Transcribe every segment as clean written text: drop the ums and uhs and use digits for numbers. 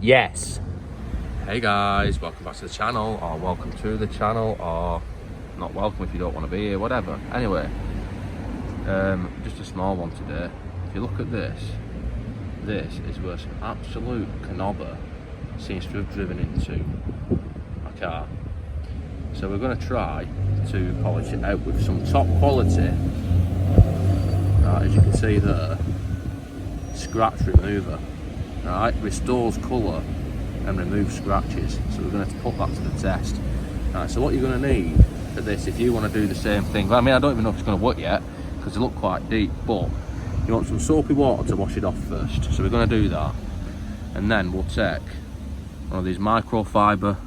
Yes. Hey guys, welcome back to the channel, or welcome to the channel, or not welcome if you don't want to be here, whatever. Anyway, just a small one today. If you look at this is where some absolute knobber seems to have driven into my car. So we're going to try to polish it out with some top quality, as you can see there, scratch remover. Right, restores colour and removes scratches. So we're going to put that to the test. Right, so what you're going to need for this, if you want to do the same thing, well, I mean, I don't even know if it's going to work yet because they look quite deep, but you want some soapy water to wash it off first. So we're going to do that, and then we'll take one of these microfiber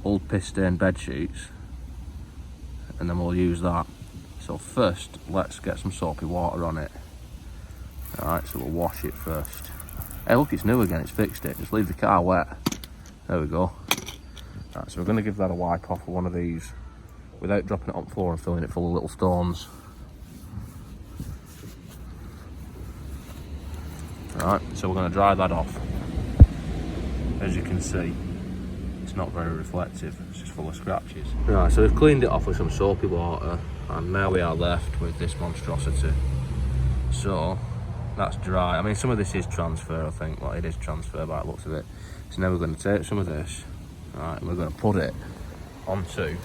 old piss stained bed sheets, and then we'll use that. So first, let's get some soapy water on it. Alright, so we'll wash it first. Hey, look, it's new again, it's fixed it. Just leave the car wet. There we go. Right, so we're going to give that a wipe off with one of these without dropping it on the floor and filling it full of little stones. Alright, so we're going to dry that off. As you can see, it's not very reflective, it's just full of scratches. Right, so we've cleaned it off with some soapy water, and now we are left with this monstrosity. So that's dry. I mean, some of this is transfer, I think. Well, it is transfer by the looks of it. So now we're going to take some of this, right, and we're going to put it onto a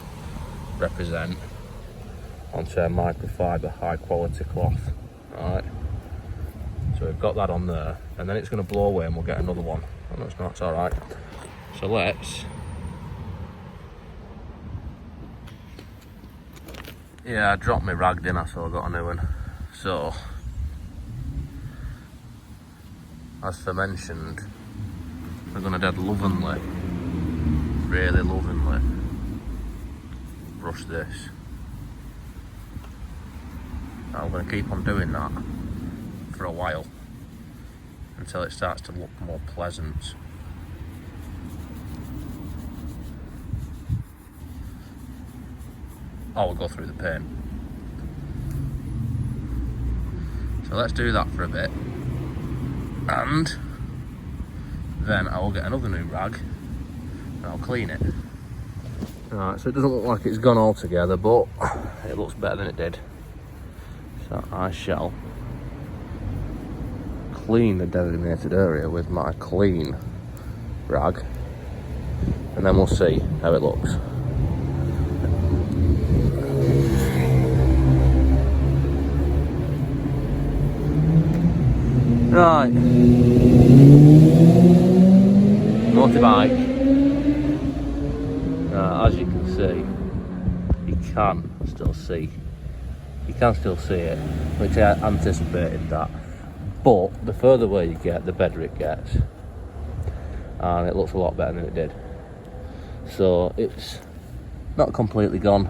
microfiber high quality cloth. Right. So we've got that on there, and then it's going to blow away and we'll get another one. Oh, no, it's not, it's alright. So let's... Yeah, I dropped my rag, didn't I? So I got a new one. So, as I mentioned, we're going to dead lovingly, really lovingly, brush this. Now I'm going to keep on doing that for a while until it starts to look more pleasant. Oh, we'll go through the paint. So let's do that for a bit, and then I will get another new rag and I'll clean it. Alright, so it doesn't look like it's gone all together, but it looks better than it did. So I shall clean the designated area with my clean rag, and then we'll see how it looks. Right, motorbike. As you can see, you can still see it, which I anticipated that. But the further away you get, the better it gets, and it looks a lot better than it did. So it's not completely gone.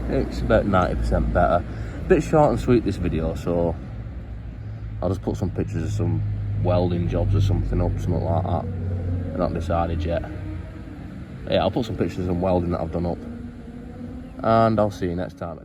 It's about 90% better. Bit short and sweet this video, so I'll just put some pictures of some welding jobs or something up, something like that. I'm not decided yet. Yeah, I'll put some pictures of some welding that I've done up, and I'll see you next time.